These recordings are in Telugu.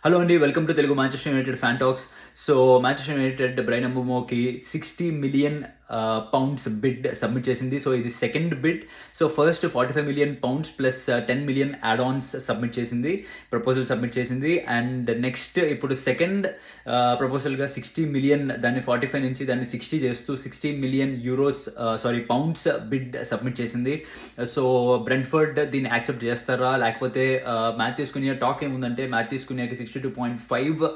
హలో అండి, welcome to Telugu Manchester United fan talks. So Manchester United Bryan ఎంబుమోకి 60 మిలియన్ పౌండ్స్ బిడ్ సబ్మిట్ చేసింది. సో ఇది second bid. So first 45 million pounds plus 10 million add ons submit చేసింది, ప్రపోజల్ సబ్మిట్ చేసింది. అండ్ నెక్స్ట్ ఇప్పుడు సెకండ్ ప్రపోజల్గా 60 మిలియన్, దాన్ని 45 నుంచి దాన్ని 60 చేస్తూ 60 మిలియన్ పౌండ్స్ బిడ్ సబ్మిట్ చేసింది. సో బ్రెంట్ఫర్డ్ దీన్ని యాక్సెప్ట్ చేస్తారా, లేకపోతే మాథ్యూస్ కునియా టాక్ ఏముందంటే మాథ్యూస్ కునియాకి 62.5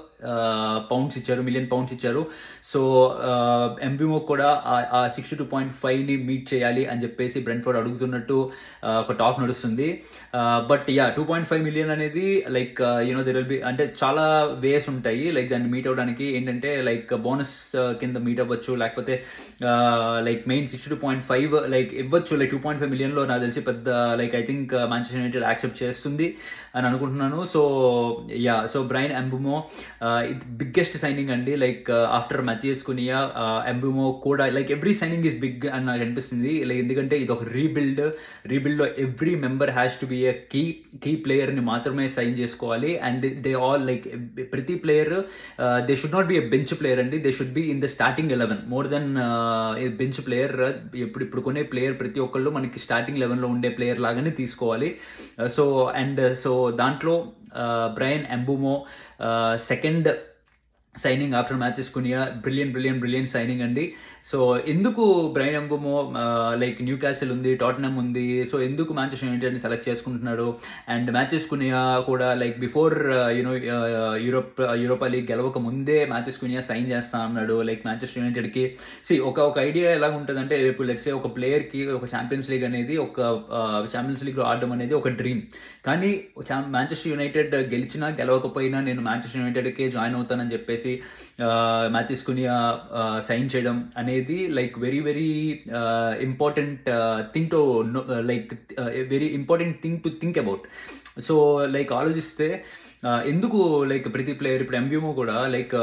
పౌండ్స్ ఇచ్చారు, మిలియన్ పౌండ్స్ ఇచ్చారు. సో ఎంబిమో కూడా ఆ 62.5ని మీట్ చేయాలి అని చెప్పేసి బ్రెంట్ఫోర్డ్ అడుగుతున్నట్టు ఒక టాక్ నడుస్తుంది. బట్ 2.5 మిలియన్ అనేది లైక్ దెర్ విల్ బి, అంటే చాలా వేస్ ఉంటాయి లైక్ దాన్ని మీట్ అవ్వడానికి. ఏంటంటే లైక్ బోనస్ కింద మీట్ అవ్వచ్చు, లేకపోతే లైక్ మెయిన్ 62.5 లైక్ ఇవ్వచ్చు. లైక్ 2.5 మిలియన్లో నాకు తెలిసి పెద్ద like I think Manchester United accept చేస్తుంది అని అనుకుంటున్నాను. సో బ్రైన్ ఎంబుమో ఇది బిగ్గెస్ట్ సైనింగ్ అండి. Like after Matheus Cunha, Mbeumo కూడా like every signing is big అని నాకు అనిపిస్తుంది. లైక్ ఎందుకంటే ఇది ఒక రీబిల్డ్లో every member has to be a key ప్లేయర్ని మాత్రమే సైన్ చేసుకోవాలి. అండ్ దే ఆల్ లైక్ ప్రతి player they should not be A bench player అండి, they should be in the starting 11 more than bench player. ఇప్పుడు కొనే ప్లేయర్ ప్రతి ఒక్కళ్ళు మనకి స్టార్టింగ్ 11లో ఉండే ప్లేయర్ లాగానే తీసుకోవాలి. సో దాంట్లో Bryan Mbeumo second signing after Matheus Cunha, brilliant signing అండి. సో ఎందుకు Bryan Mbeumo like Newcastle ఉంది, టాటనమ్ ఉంది, సో ఎందుకు మాంచెస్టర్ యునైటెడ్ని సెలెక్ట్ చేసుకుంటున్నాడు? అండ్ మ్యాచెస్ కునియా కూడా లైక్ బిఫోర్ యూరోపా లీగ్ గెలవక ముందే మ్యాచెస్ కునియా సైన్ చేస్తా అన్నాడు లైక్ మాంచెస్టర్ యునైటెడ్కి. ఒక ఐడియా ఎలా ఉంటుందంటే, రేపు లెట్సే ఒక ప్లేయర్కి ఒక ఛాంపియన్స్ లీగ్ అనేది, ఒక ఛాంపియన్స్ లీగ్లో ఆడడం అనేది ఒక డ్రీమ్. కానీ మాంచెస్టర్ యునైటెడ్ గెలిచినా గెలవకపోయినా నేను మాంచెస్టర్ యునైటెడ్కే జాయిన్ అవుతానని చెప్పేసి మాథియస్ కునియా సైన్ చేయడం అనేది like very important thing to like very important thing to think about. So like ఆలోచిస్తే ఎందుకు లైక్ ప్రతి ప్లేయర్, ఇప్పుడు ఎంబ్యూమో కూడా like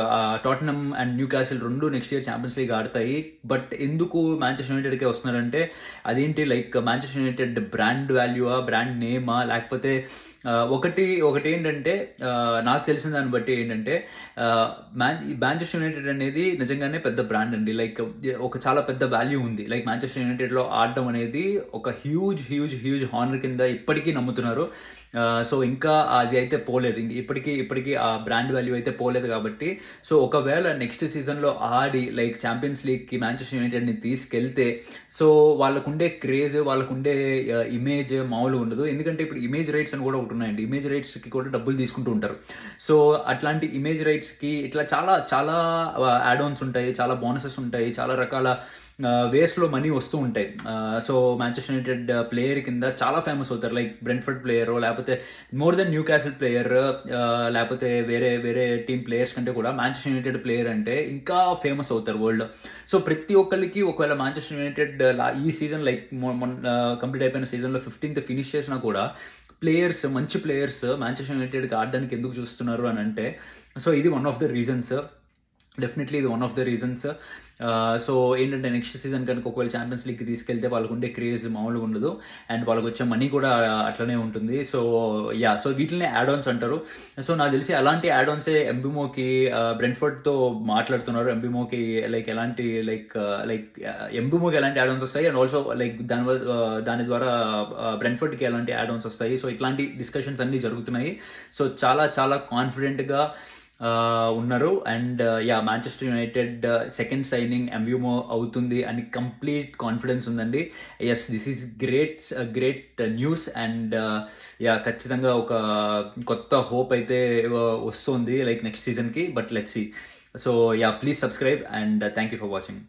Tottenham and Newcastle రెండు నెక్స్ట్ ఇయర్ ఛాంపియన్స్ లీగ్ ఆడతాయి, బట్ ఎందుకు మాంచెస్టర్ యునైటెడ్కే వస్తున్నారంటే అదేంటి లైక్ మాంచెస్టర్ యునైటెడ్ బ్రాండ్ వాల్యూవా, బ్రాండ్ నేమా, లేకపోతే ఒకటి ఏంటంటే నాకు తెలిసిన దాన్ని బట్టి ఏంటంటే మాంచెస్టర్ యునైటెడ్ అనేది నిజంగానే పెద్ద బ్రాండ్ అండి. లైక్ ఒక చాలా పెద్ద వాల్యూ ఉంది. లైక్ మాంచెస్టర్ యునైటెడ్లో ఆడడం అనేది ఒక హ్యూజ్ హానర్ కింద ఇప్పటికీ నమ్ముతున్నారు. సో ఇంకా అది అయితే పోలేదు, ఇప్పటికీ ఆ బ్రాండ్ వాల్యూ అయితే పోలేదు. కాబట్టి సో ఒకవేళ నెక్స్ట్ సీజన్లో ఆడి లైక్ ఛాంపియన్స్ లీగ్కి మాంచెస్టర్ యునైటెడ్ని తీసుకెళ్తే సో వాళ్ళకుండే క్రేజ్, వాళ్ళకుండే ఇమేజ్ మామూలుగా ఉండదు. ఎందుకంటే ఇప్పుడు ఇమేజ్ రైట్స్ అని కూడా ఒకటి ఉన్నాయండి, ఇమేజ్ రైట్స్కి కూడా డబ్బులు తీసుకుంటూ ఉంటారు. సో అట్లాంటి ఇమేజ్ రైట్స్కి ఇట్లా చాలా యాడ్ ఆన్స్ ఉంటాయి, చాలా బోనసెస్ ఉంటాయి, చాలా రకాల వేస్లో మనీ వస్తూ ఉంటాయి. సో మాంచెస్టర్ యునైటెడ్ ప్లేయర్ కింద చాలా ఫేమస్ అవుతారు. లైక్ బ్రెంట్ఫర్డ్ ప్లేయర్, లేకపోతే more than new castle player, లేకపోతే వేరే టీమ్ ప్లేయర్స్ కంటే కూడా మాంచెస్టర్ యునైటెడ్ ప్లేయర్ అంటే ఇంకా ఫేమస్ అవుతారు వరల్డ్లో. సో ప్రతి ఒక్కరికి ఒకవేళ మాంచెస్టర్ యునైటెడ్ ఈ సీజన్ లైక్ కంప్లీట్ అయిపోయిన సీజన్లో 15th ఫినిష్ చేసినా కూడా మంచి ప్లేయర్స్ మాంచెస్టర్ యునైటెడ్కి ఆడడానికి ఎందుకు చూస్తున్నారు అని అంటే, సో ఇది one of the reasons. Definitely ఇది one of the reasons. So ఏంటంటే నెక్స్ట్ సీజన్ కనుక ఒకవేళ ఛాంపియన్స్ లీగ్కి తీసుకెళ్తే వాళ్ళకు ఉండే క్రేజ్ మామూలుగా ఉండదు, అండ్ వాళ్ళకి వచ్చే మనీ కూడా అట్లనే ఉంటుంది. సో వీటిని యాడ్ ఆన్స్ అంటారు. సో నాకు తెలిసి అలాంటి యాడ్ ఆన్సే ఎంబుమోకి బ్రెంట్ఫోర్డ్తో మాట్లాడుతున్నారు. ఎంబుమోకి లైక్ ఎలాంటి ఎంబుమోకి ఎలాంటి యాడ్ ఆన్స్ వస్తాయి, అండ్ ఆల్సో లైక్ దాని ద్వారా బ్రెంట్ఫోర్డ్కి ఎలాంటి యాడ్ ఆన్స్ వస్తాయి. సో ఇట్లాంటి డిస్కషన్స్ అన్నీ జరుగుతున్నాయి. సో చాలా కాన్ఫిడెంట్గా ఉన్నారు. And Manchester United second signing Mbeumo అవుతుంది అని కంప్లీట్ కాన్ఫిడెన్స్ ఉందండి. This is great news. And ఖచ్చితంగా ఒక కొత్త హోప్ అయితే వస్తుంది లైక్ నెక్స్ట్ సీజన్కి. But let's see. So please subscribe and thank you for watching.